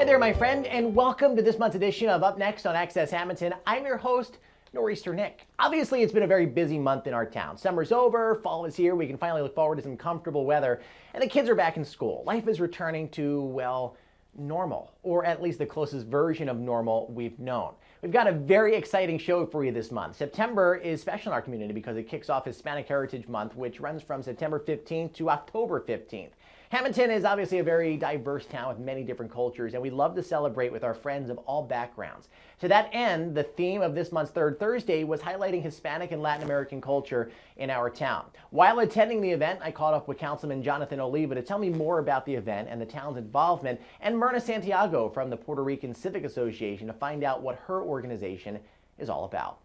Hi there, my friend, and welcome to this month's edition of Up Next on Access Hamilton. I'm your host, Nor'easter Nick. Obviously, it's been a very busy month in our town. Summer's over, fall is here, we can finally look forward to some comfortable weather, and the kids are back in school. Life is returning to, well, normal, or at least the closest version of normal we've known. We've got a very exciting show for you this month. September is special in our community because it kicks off Hispanic Heritage Month, which runs from September 15th to October 15th. Hamilton is obviously a very diverse town with many different cultures, and we love to celebrate with our friends of all backgrounds. To that end, the theme of this month's Third Thursday was highlighting Hispanic and Latin American culture in our town. While attending the event, I caught up with Councilman Jonathan Oliva to tell me more about the event and the town's involvement, and Myrna Santiago from the Puerto Rican Civic Association to find out what her organization is all about.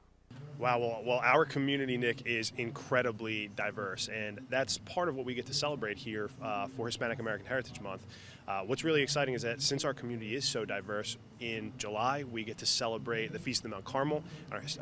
Wow, well, our community, Nick, is incredibly diverse, and that's part of what we get to celebrate here for Hispanic American Heritage Month. What's really exciting is that since our community is so diverse, in July we get to celebrate the Feast of Mount Carmel,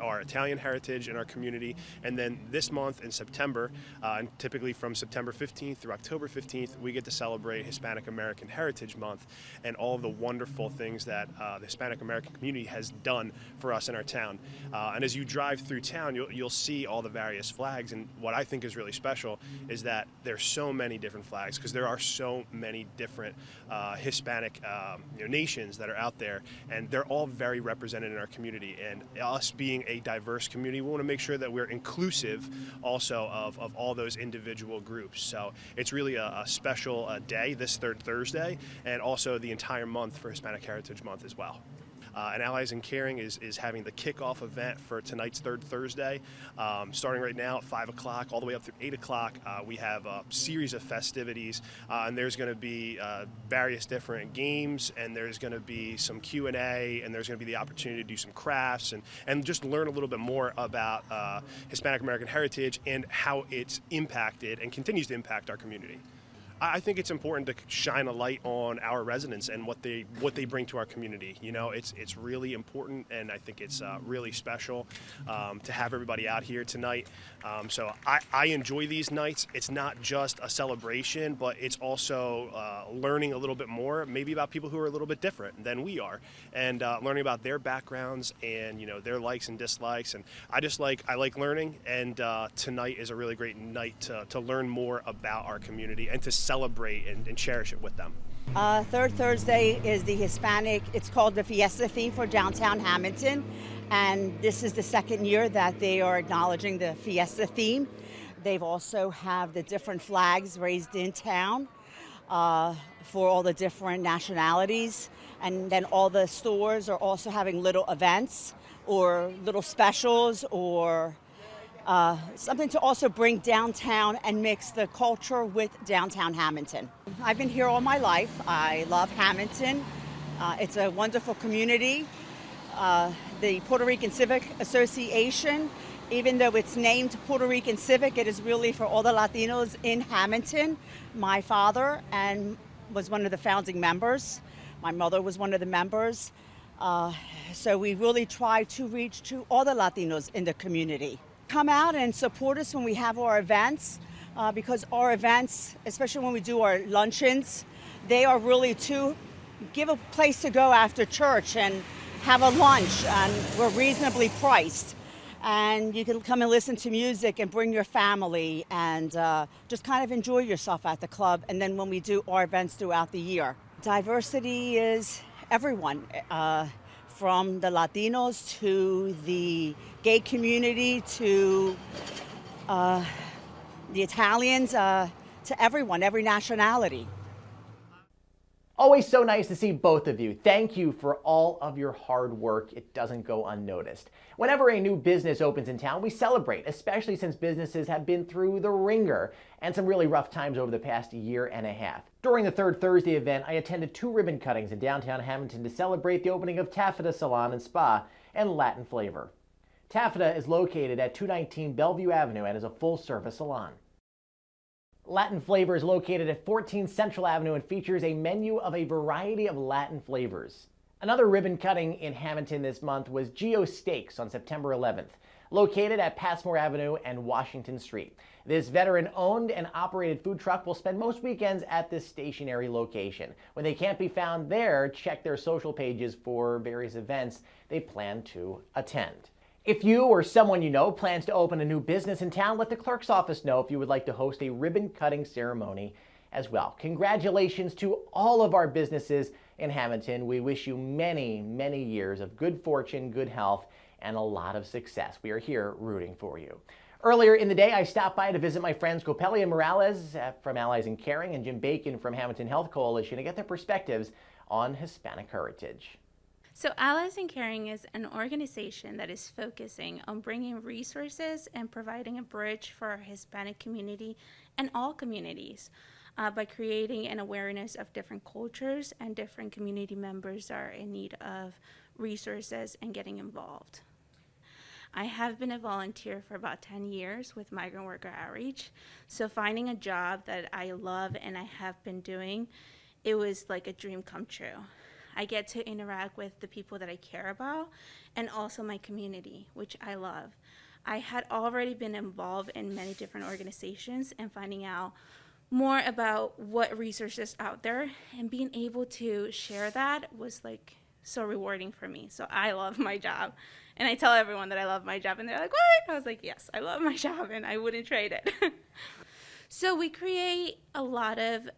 our Italian heritage in our community, and then this month in September, and typically from September 15th through October 15th, we get to celebrate Hispanic American Heritage Month and all of the wonderful things that the Hispanic American community has done for us in our town. And as you drive through town, you'll see all the various flags, and what I think is really special is that there's so many different flags because there are so many different Hispanic nations that are out there, and they're all very represented in our community. And us being a diverse community, we want to make sure that we're inclusive also of all those individual groups. So it's really a special day, this Third Thursday, and also the entire month for Hispanic Heritage Month as well. And Allies in Caring is having the kickoff event for tonight's Third Thursday. Starting right now at 5 o'clock all the way up through 8 o'clock. We have a series of festivities, and there's going to be various different games, and there's going to be some Q&A, and there's going to be the opportunity to do some crafts and just learn a little bit more about Hispanic American heritage and how it's impacted and continues to impact our community. I think it's important to shine a light on our residents and what they bring to our community. You know, it's really important, and I think it's really special to have everybody out here tonight. So I enjoy these nights. It's not just a celebration, but it's also learning a little bit more, maybe about people who are a little bit different than we are, and learning about their backgrounds and their likes and dislikes. And I like learning, and tonight is a really great night to learn more about our community and to celebrate and cherish it with them. Third Thursday is the Hispanic, it's called the Fiesta theme for downtown Hamilton, and this is the second year that they are acknowledging the Fiesta theme. They've also have the different flags raised in town for all the different nationalities, and then all the stores are also having little events or little specials or something to also bring downtown and mix the culture with downtown Hamilton. I've been here all my life. I love Hamilton. It's a wonderful community. The Puerto Rican Civic Association, even though it's named Puerto Rican Civic, it is really for all the Latinos in Hamilton. My father was one of the founding members. My mother was one of the members. So we really try to reach to all the Latinos in the community. Come out and support us when we have our events, because our events, especially when we do our luncheons, they are really to give a place to go after church and have a lunch, and we're reasonably priced. And you can come and listen to music and bring your family and just kind of enjoy yourself at the club, and then when we do our events throughout the year. Diversity is everyone. From the Latinos to the gay community to the Italians, to everyone, every nationality. Always so nice to see both of you. Thank you for all of your hard work. It doesn't go unnoticed. Whenever a new business opens in town, we celebrate, especially since businesses have been through the ringer and some really rough times over the past year and a half. During the Third Thursday event, I attended 2 ribbon cuttings in downtown Hamilton to celebrate the opening of Taffeta Salon and Spa and Latin Flavor. Taffeta is located at 219 Bellevue Avenue and is a full-service salon. Latin Flavor is located at 14 Central Avenue and features a menu of a variety of Latin flavors. Another ribbon cutting in Hamilton this month was Geo Steaks on September 11th. located at Passmore Avenue and Washington Street. This veteran-owned and operated food truck will spend most weekends at this stationary location. When they can't be found there, check their social pages for various events they plan to attend. If you or someone you know plans to open a new business in town, let the clerk's office know if you would like to host a ribbon-cutting ceremony as well. Congratulations to all of our businesses in Hamilton. We wish you many, many years of good fortune, good health, and a lot of success. We are here rooting for you. Earlier in the day, I stopped by to visit my friends Copelia Morales from Allies in Caring and Jim Bacon from Hamilton Health Coalition to get their perspectives on Hispanic heritage. So Allies in Caring is an organization that is focusing on bringing resources and providing a bridge for our Hispanic community and all communities by creating an awareness of different cultures, and different community members are in need of resources and getting involved. I have been a volunteer for about 10 years with Migrant Worker Outreach, so finding a job that I love and I have been doing, it was like a dream come true. I get to interact with the people that I care about and also my community, which I love. I had already been involved in many different organizations, and finding out more about what resources out there and being able to share that was like so rewarding for me. So I love my job, and I tell everyone that I love my job, and they're like, what? I was like, yes, I love my job and I wouldn't trade it. So we create a lot of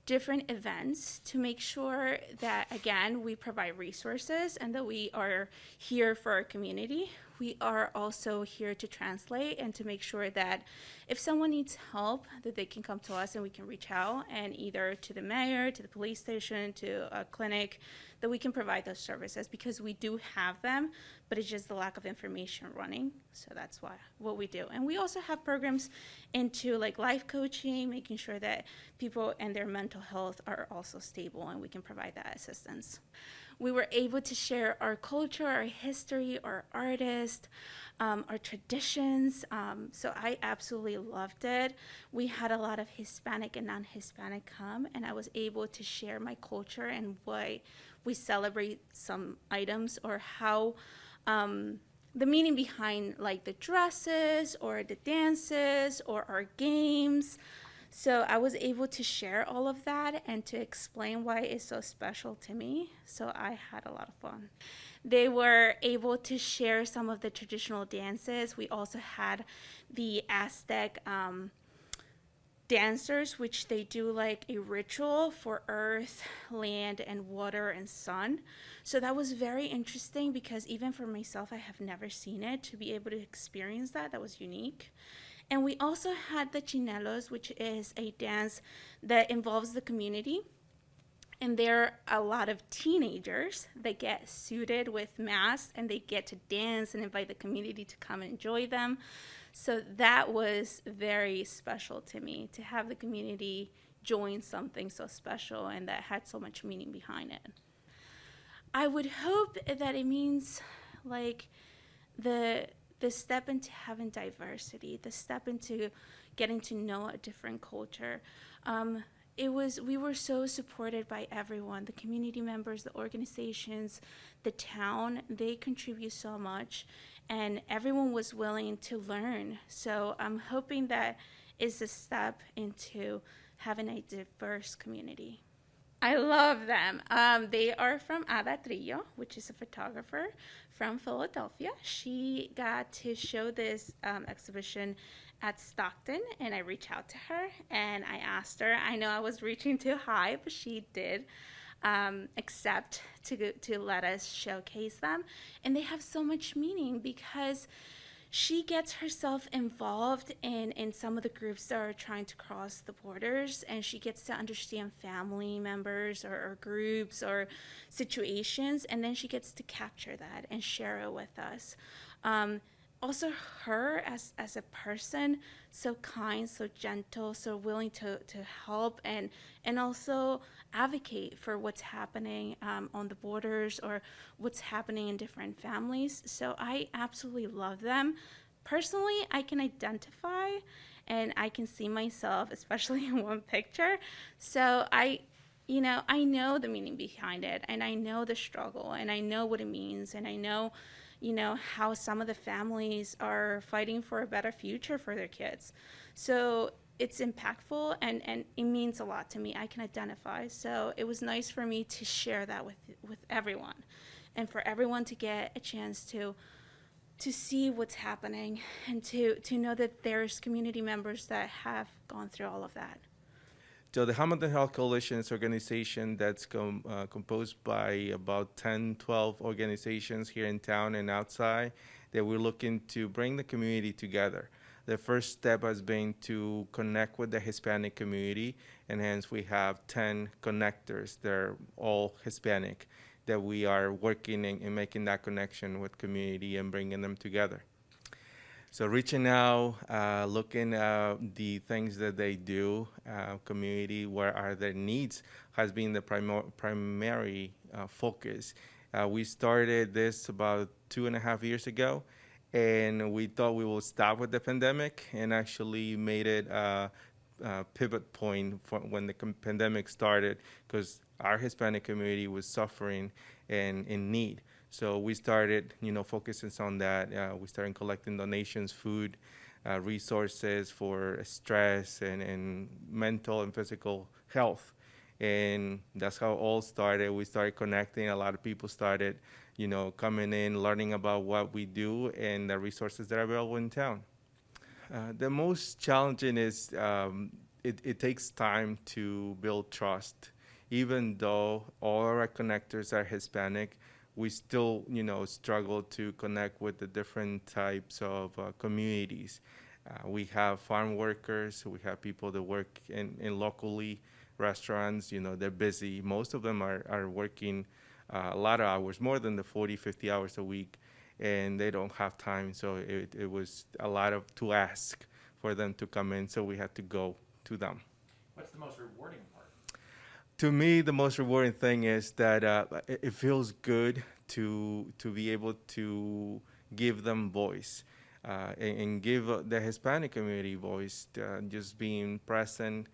different events to make sure that, again, we provide resources and that we are here for our community. We are also here to translate and to make sure that if someone needs help, that they can come to us and we can reach out, and either to the mayor, to the police station, to a clinic, that we can provide those services, because we do have them, but it's just the lack of information running. So that's what we do. And we also have programs into like life coaching, making sure that people and their mental health are also stable, and we can provide that assistance. We were able to share our culture, our history, our artists, our traditions. So I absolutely loved it. We had a lot of Hispanic and non-Hispanic come, and I was able to share my culture and why we celebrate some items, or how the meaning behind like the dresses or the dances or our games. So I was able to share all of that and to explain why it's so special to me. So I had a lot of fun. They were able to share some of the traditional dances. We also had the Aztec Dancers, which they do like a ritual for earth, land, and water and sun. So that was very interesting, because even for myself, I have never seen it. To be able to experience that was unique. And we also had the chinelos, which is a dance that involves the community. And there are a lot of teenagers that get suited with masks, and they get to dance and invite the community to come and enjoy them. So that was very special to me, to have the community join something so special and that had so much meaning behind it. I would hope that it means like the step into having diversity, the step into getting to know a different culture. We were so supported by everyone, the community members, the organizations, the town. They contribute so much, and everyone was willing to learn. So I'm hoping that is a step into having a diverse community. I love them. They are from Ada Trillo, which is a photographer from Philadelphia. She got to show this exhibition at Stockton, and I reached out to her and I asked her. I know I was reaching too high, but she did accept to let us showcase them. And they have so much meaning, because she gets herself involved in some of the groups that are trying to cross the borders, and she gets to understand family members or groups or situations, and then she gets to capture that and share it with us. Also, her as a person, so kind, so gentle, so willing to help and also advocate for what's happening on the borders or what's happening in different families. So I absolutely love them. Personally, I can identify and I can see myself, especially in one picture. So I know the meaning behind it, and I know the struggle, and I know what it means, and I know how some of the families are fighting for a better future for their kids. So it's impactful and it means a lot to me. I can identify. So it was nice for me to share that with everyone, and for everyone to get a chance to see what's happening and to know that there's community members that have gone through all of that. So the Hamilton Health Coalition is an organization that's composed by about 10, 12 organizations here in town and outside that we're looking to bring the community together. The first step has been to connect with the Hispanic community, and hence we have 10 connectors. They're all Hispanic, that we are working in making that connection with community and bringing them together. So reaching out, looking at the things that they do, community, where are their needs, has been the primary focus. We started this about 2.5 years ago, and we thought we would stop with the pandemic, and actually made it a pivot point for when the pandemic started, because our Hispanic community was suffering and in need. So we started, focusing on that. We started collecting donations, food, resources for stress and mental and physical health. And that's how it all started. We started connecting. A lot of people started, coming in, learning about what we do and the resources that are available in town. The most challenging is it takes time to build trust. Even though all our connectors are Hispanic, we still, struggle to connect with the different types of communities. We have farm workers, we have people that work in locally restaurants, they're busy. Most of them are working a lot of hours, more than the 40, 50 hours a week, and they don't have time. So it was a lot to ask for them to come in, so we had to go to them. What's the most rewarding part? To me, the most rewarding thing is that it feels good to be able to give them voice and give the Hispanic community voice, just being present,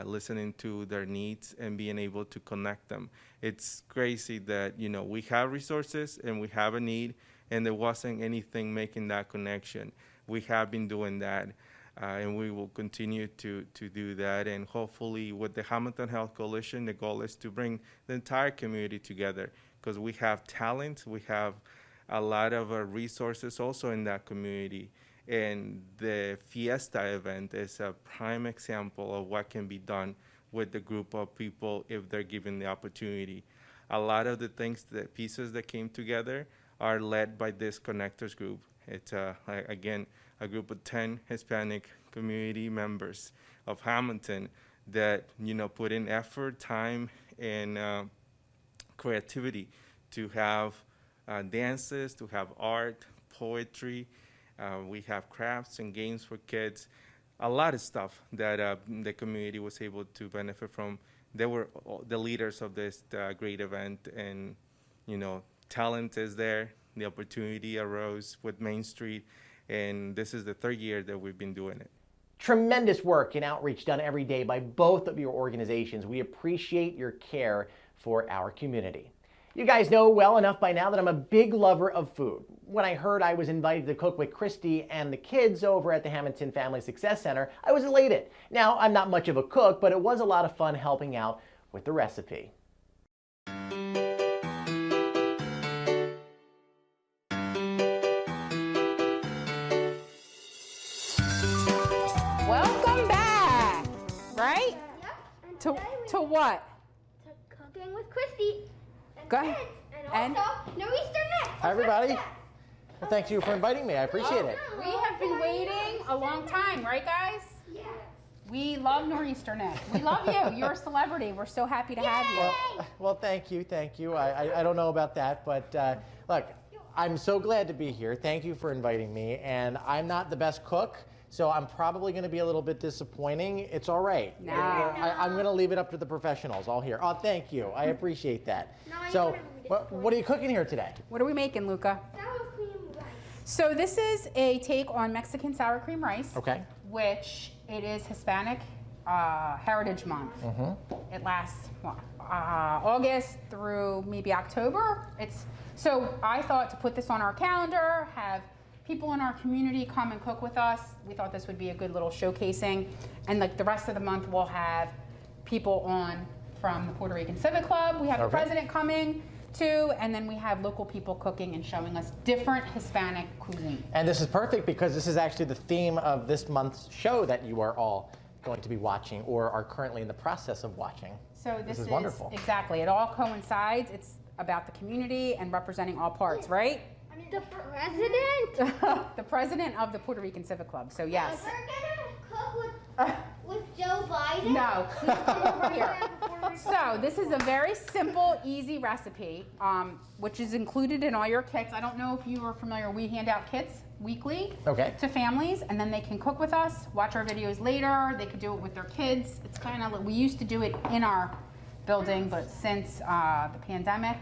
listening to their needs and being able to connect them. It's crazy that, we have resources and we have a need, and there wasn't anything making that connection. We have been doing that. And we will continue to do that. And hopefully with the Hamilton Health Coalition, the goal is to bring the entire community together, because we have talent, we have a lot of resources also in that community. And the Fiesta event is a prime example of what can be done with the group of people if they're given the opportunity. A lot of the pieces that came together are led by this connectors group. It's, again, a group of 10 Hispanic community members of Hamilton that, put in effort, time, and creativity to have dances, to have art, poetry. We have crafts and games for kids. A lot of stuff that the community was able to benefit from. They were the leaders of this great event, and, talent is there. The opportunity arose with Main Street, and this is the 3rd year that we've been doing it. Tremendous work and outreach done every day by both of your organizations. We appreciate your care for our community. You guys know well enough by now that I'm a big lover of food. When I heard I was invited to cook with Christy and the kids over at the Hamilton Family Success Center, I was elated. Now, I'm not much of a cook, but it was a lot of fun helping out with the recipe. Welcome back, right? Yep. To what? To cooking with Christy. And Go ahead. Kids, and also Nor'easter Nick. Hi, everybody. Well, thank you for inviting me. I appreciate it. We have been waiting a long time, right, guys? Yeah. We love Nor'easter Nick. We love you. You're a celebrity. We're so happy to have you. Well, thank you. I don't know about that, but look, I'm so glad to be here. Thank you for inviting me. And I'm not the best cook, so I'm probably going to be a little bit disappointing. It's all right. No. I'm going to leave it up to the professionals all here. Oh, thank you. I appreciate that. So, what are you cooking here today? What are we making, Luca? Sour cream rice. So this is a take on Mexican sour cream rice. Okay. Which it is Hispanic Heritage Month. It lasts August through maybe October. So I thought to put this on our calendar, have people in our community come and cook with us. We thought this would be a good little showcasing. And like the rest of the month, we'll have people on from the Puerto Rican Civic Club. We have the president coming too, and then we have local people cooking and showing us different Hispanic cuisine. And this is perfect because this is actually the theme of this month's show that you are all going to be watching or are currently in the process of watching. So this is wonderful. Exactly. It all coincides. It's about the community and representing all parts, right? The president? The president of the Puerto Rican Civic Club. So yes. We're gonna cook with Joe Biden? No, please come over here. So this is a very simple, easy recipe, which is included in all your kits. I don't know if you are familiar. We hand out kits weekly to families, and then they can cook with us, watch our videos later. They could do it with their kids. It's kind of like, we used to do it in our building, but since the pandemic,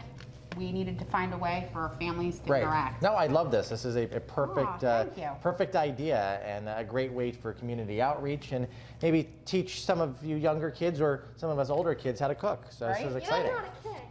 we needed to find a way for families to interact. No, I love this. This is a perfect, thank you. perfect idea and a great way for community outreach and maybe teach some of you younger kids or some of us older kids how to cook. So this is exciting. You're not a kid.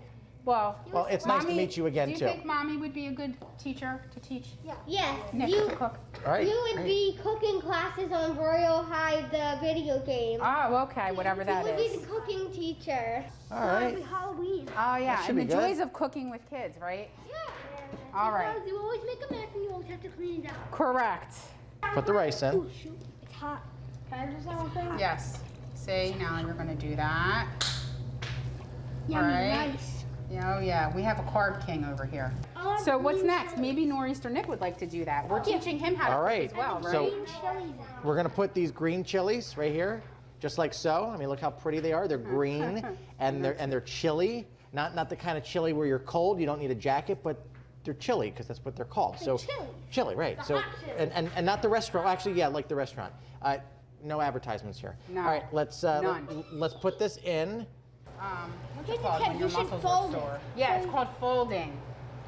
Well, it's nice to meet you again do you too. think Mommy would be a good teacher to teach Yes. Nick to cook? All right. You would be cooking classes on Royal High, the video game. Oh, okay, whatever that You would is. be the cooking teacher. All right. It'll be Halloween. Oh yeah, should and be the good. joys of cooking with kids, right? Yeah. All right. Because you always make a mess and you always have to clean it up. Correct. Put the rice in. Oh shoot, it's hot. Can I do something? Yes. See, now you're going to do that. Yummy, right. nice. Oh yeah, we have a carb king over here. So what's next? Maybe Nor'easter Nick would like to do that. We're teaching him how to All cook right. as well, right? So we're going to put these green chilies right here, just like so. I mean, look how pretty they are. They're green and they're chili. Not the kind of chili where you're cold. You don't need a jacket, but they're chili because that's what they're called. So chili, right? The So hot chili. and not the restaurant. Actually, yeah, like the restaurant. No advertisements here. No. All right, let's put this in. What's it called when your muscles are sore? Yeah, it's called folding.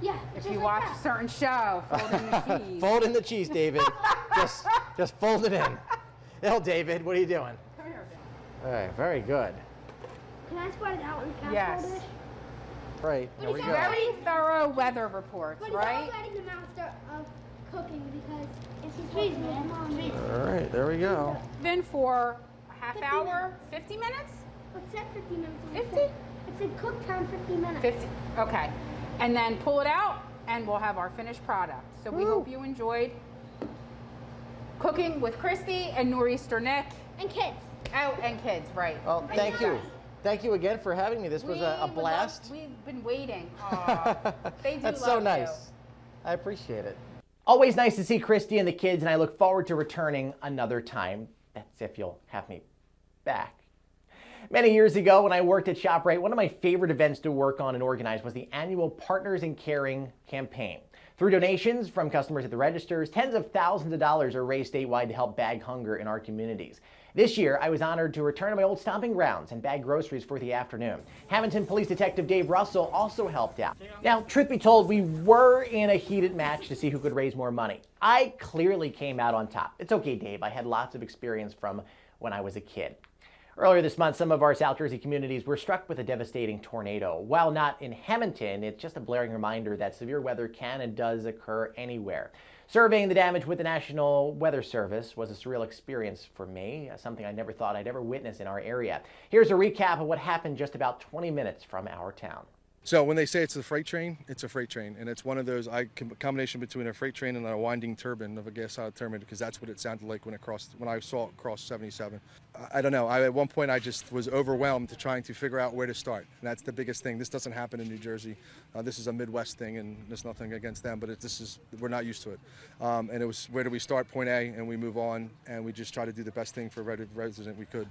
Yeah. If you watch a certain show, folding the cheese. Fold in the cheese, David. just fold it in. Hell, David, what are you doing? Come here, All right, very good. Can I spread it out in the Yes. dish? Right, there we go. Very thorough weather reports, But right? it's already the master of cooking because it's freezing. All right, there we go. Been for a half hour, 50 minutes? It said 50 minutes. 50? It said cook time 50 minutes. 50, okay. And then pull it out and we'll have our finished product. So we hope you enjoyed cooking with Christy and Nor'easter Nick. And kids. Oh, and kids, right. Well, And thank you. guys. Thank you again for having me. This was a blast. We've been waiting. Aw, they do That's love so you. nice. I appreciate it. Always nice to see Christy and the kids, and I look forward to returning another time. That's if you'll have me back. Many years ago, when I worked at ShopRite, one of my favorite events to work on and organize was the annual Partners in Caring campaign. Through donations from customers at the registers, tens of thousands of dollars are raised statewide to help bag hunger in our communities. This year, I was honored to return to my old stomping grounds and bag groceries for the afternoon. Hamilton Police Detective Dave Russell also helped out. Now, truth be told, we were in a heated match to see who could raise more money. I clearly came out on top. It's okay, Dave. I had lots of experience from when I was a kid. Earlier this month, some of our South Jersey communities were struck with a devastating tornado. While not in Hamilton, it's just a blaring reminder that severe weather can and does occur anywhere. Surveying the damage with the National Weather Service was a surreal experience for me, something I never thought I'd ever witness in our area. Here's a recap of what happened just about 20 minutes from our town. So when they say it's a freight train, it's a freight train, and it's one of those combination between a freight train and a winding turbine of a gas-powered turbine, because that's what it sounded like when I saw it cross 77. I don't know. At one point, I just was overwhelmed to trying to figure out where to start, and that's the biggest thing. This doesn't happen in New Jersey. This is a Midwest thing, and there's nothing against them, but we're not used to it. And it was, where do we start? Point A, and we move on, and we just try to do the best thing for every resident we could.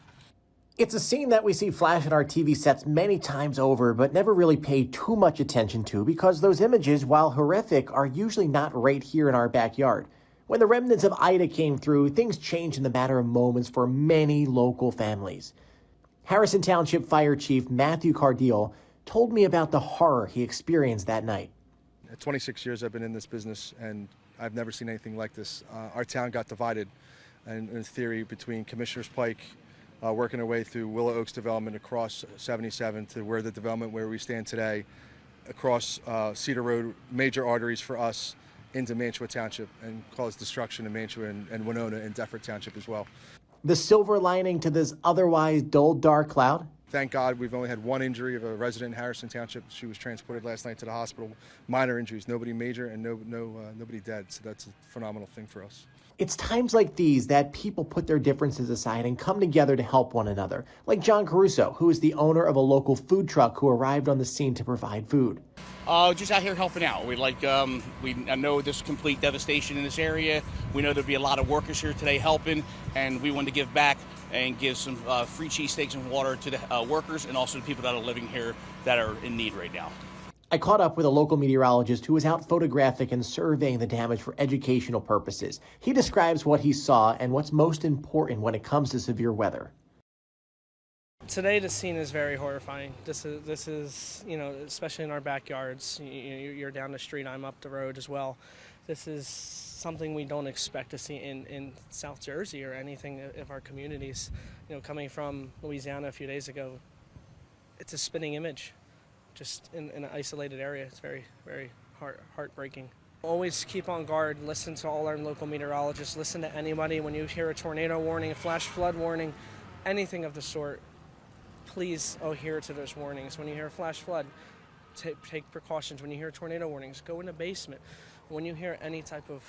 It's a scene that we see flash on our TV sets many times over, but never really pay too much attention to because those images, while horrific, are usually not right here in our backyard. When the remnants of Ida came through, things changed in the matter of moments for many local families. Harrison Township Fire Chief Matthew Cardiel told me about the horror he experienced that night. At 26 years I've been in this business, and I've never seen anything like this. Our town got divided, and in theory, between Commissioners Pike, working our way through Willow Oaks development across 77 to where the development where we stand today, across Cedar Road, major arteries for us into Mantua Township, and cause destruction in Mantua and Winona and Deptford Township as well. The silver lining to this otherwise dull, dark cloud? Thank God we've only had one injury of a resident in Harrison Township. She was transported last night to the hospital. Minor injuries, nobody major, and nobody dead. So that's a phenomenal thing for us. It's times like these that people put their differences aside and come together to help one another, like John Caruso, who is the owner of a local food truck who arrived on the scene to provide food. Just out here helping out. I know there's complete devastation in this area. We know there'll be a lot of workers here today helping, and we wanted to give back and give some free cheesesteaks and water to the workers and also the people that are living here that are in need right now. I caught up with a local meteorologist who was out photographing and surveying the damage for educational purposes. He describes what he saw and what's most important when it comes to severe weather. Today, the scene is very horrifying. This is, especially in our backyards. You're down the street, I'm up the road as well. This is something we don't expect to see in South Jersey or anything of our communities. Coming from Louisiana a few days ago, it's a spinning image, just in an isolated area. It's very, very heartbreaking. Always keep on guard, listen to all our local meteorologists, listen to anybody. When you hear a tornado warning, a flash flood warning, anything of the sort, please adhere to those warnings. When you hear a flash flood, take precautions. When you hear tornado warnings, go in the basement. When you hear any type of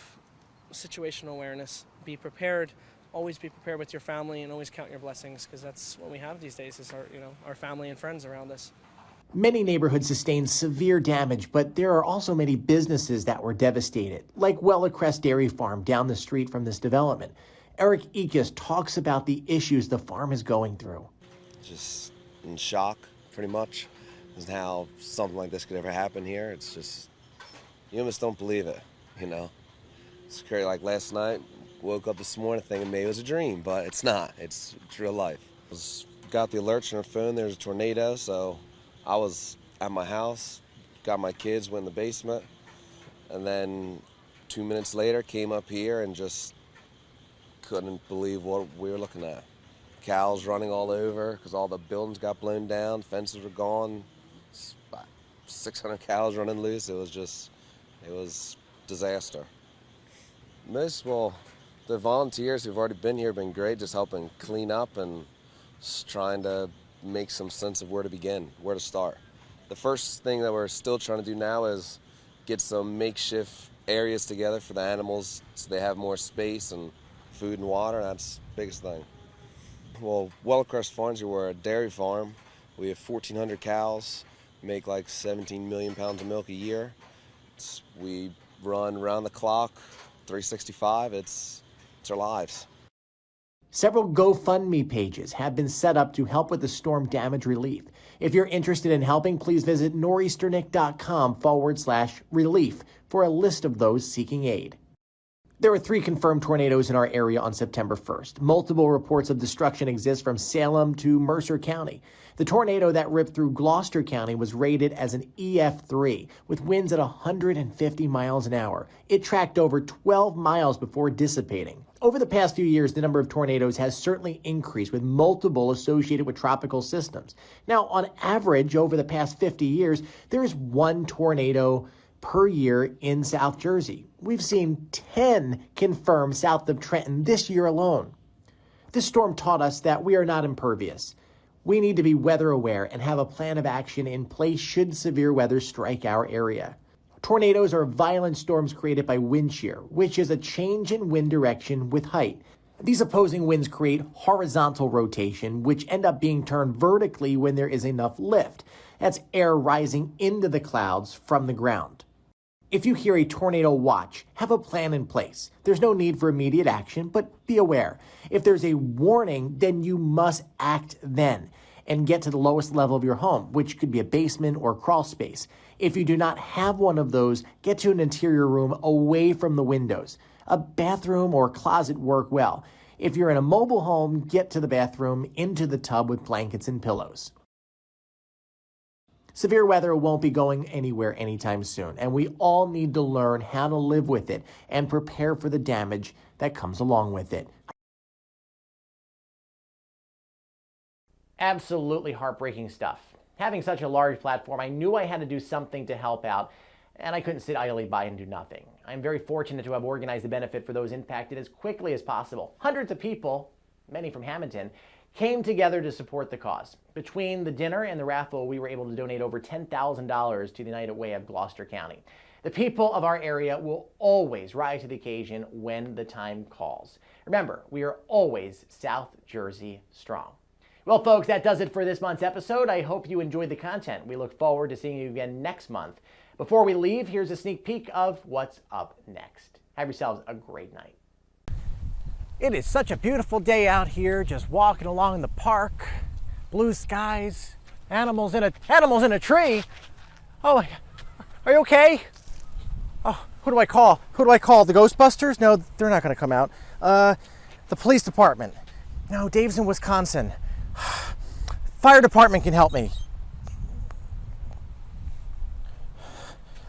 situational awareness, be prepared. Always be prepared with your family and always count your blessings, because that's what we have these days is our family and friends around us. Many neighborhoods sustained severe damage, but there are also many businesses that were devastated, like Wellacrest Dairy Farm down the street from this development. Eric Ekus talks about the issues the farm is going through. Just in shock, pretty much, is how something like this could ever happen here. It's just, you almost don't believe it, It's crazy. Like last night, woke up this morning thinking maybe it was a dream, but it's not. It's real life. Got the alerts on our phone, there's a tornado, so I was at my house, got my kids, went in the basement, and then 2 minutes later came up here and just couldn't believe what we were looking at. Cows running all over because all the buildings got blown down, fences were gone, 600 cows running loose. It was disaster. The volunteers who've already been here have been great, just helping clean up and just trying to make some sense of where to begin, where to start. The first thing that we're still trying to do now is get some makeshift areas together for the animals so they have more space and food and water. That's the biggest thing. Well, Wellacrest Farms, we're a dairy farm. We have 1,400 cows, make like 17 million pounds of milk a year. We run around the clock, 365. It's our lives. Several GoFundMe pages have been set up to help with the storm damage relief. If you're interested in helping, please visit nor'easternick.com/relief for a list of those seeking aid. There were 3 confirmed tornadoes in our area on September 1st. Multiple reports of destruction exist from Salem to Mercer County. The tornado that ripped through Gloucester County was rated as an EF3 with winds at 150 miles an hour. It tracked over 12 miles before dissipating. Over the past few years, the number of tornadoes has certainly increased, with multiple associated with tropical systems. Now, on average, over the past 50 years, there is 1 tornado per year in South Jersey. We've seen 10 confirmed south of Trenton this year alone. This storm taught us that we are not impervious. We need to be weather aware and have a plan of action in place should severe weather strike our area. Tornadoes are violent storms created by wind shear, which is a change in wind direction with height. These opposing winds create horizontal rotation, which end up being turned vertically when there is enough lift. That's air rising into the clouds from the ground. If you hear a tornado watch, have a plan in place. There's no need for immediate action, but be aware. If there's a warning, then you must act then and get to the lowest level of your home, which could be a basement or crawl space. If you do not have one of those, get to an interior room away from the windows. A bathroom or closet work well. If you're in a mobile home, get to the bathroom, into the tub with blankets and pillows. Severe weather won't be going anywhere anytime soon, and we all need to learn how to live with it and prepare for the damage that comes along with it. Absolutely heartbreaking stuff. Having such a large platform, I knew I had to do something to help out, and I couldn't sit idly by and do nothing. I'm very fortunate to have organized the benefit for those impacted as quickly as possible. Hundreds of people, many from Hamilton, came together to support the cause. Between the dinner and the raffle, we were able to donate over $10,000 to the United Way of Gloucester County. The people of our area will always rise to the occasion when the time calls. Remember, we are always South Jersey strong. Well, folks, that does it for this month's episode. I hope you enjoyed the content. We look forward to seeing you again next month. Before we leave, here's a sneak peek of what's up next. Have yourselves a great night. It is such a beautiful day out here, just walking along in the park. Blue skies, animals in a tree. Oh my God. Are you okay? Oh, who do I call? Who do I call? The Ghostbusters? No, they're not going to come out. The police department. No, Dave's in Wisconsin. Fire department can help me.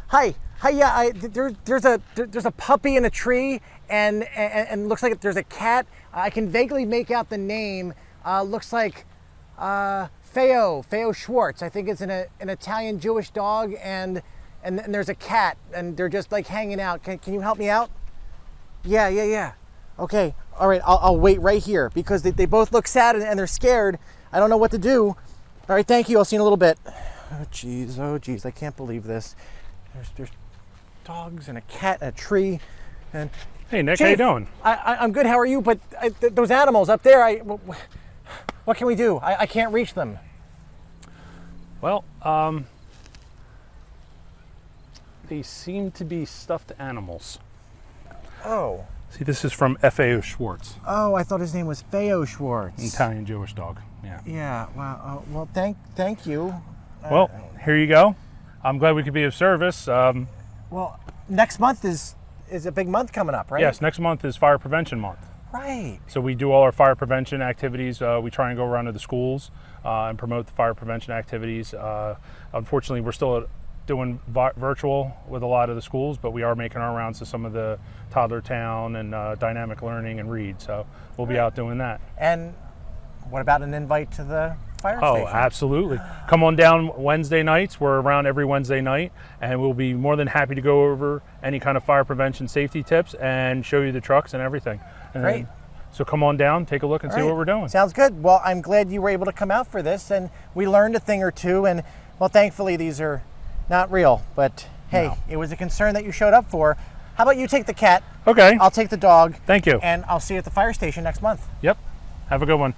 Hi, yeah, there's a puppy in a tree, and looks like there's a cat. I can vaguely make out the name. Looks like Feo Schwartz. I think it's an Italian Jewish dog, and there's a cat, and they're just like hanging out. Can you help me out? Yeah. Okay, all right, I'll wait right here because they both look sad and they're scared. I don't know what to do. All right, thank you. I'll see you in a little bit. Oh, geez, I can't believe this. There's dogs and a cat and a tree. And hey, Nick, Chief, how you doing? I'm good. How are you? But those animals up there, what can we do? I can't reach them. Well, they seem to be stuffed animals. Oh. See, this is from F.A.O. Schwartz. Oh, I thought his name was Feo Schwartz. Italian Jewish dog. Yeah. Yeah. Wow. Well, thank you. Well, here you go. I'm glad we could be of service. Well, next month is a big month coming up, right? Yes, next month is Fire Prevention Month. Right. So we do all our fire prevention activities. We try and go around to the schools and promote the fire prevention activities. Unfortunately, we're still doing virtual with a lot of the schools, but we are making our rounds to some of the Toddler Town and Dynamic Learning and Reed. So we'll be out doing that. And what about an invite to the fire station? Oh, absolutely. Come on down Wednesday nights. We're around every Wednesday night, and we'll be more than happy to go over any kind of fire prevention safety tips and show you the trucks and everything. And great. So come on down, take a look and see what we're doing. Sounds good. Well, I'm glad you were able to come out for this, and we learned a thing or two, and well, thankfully these are not real, but hey, no. It was a concern that you showed up for. How about you take the cat? Okay. I'll take the dog. Thank you. And I'll see you at the fire station next month. Yep. Have a good one.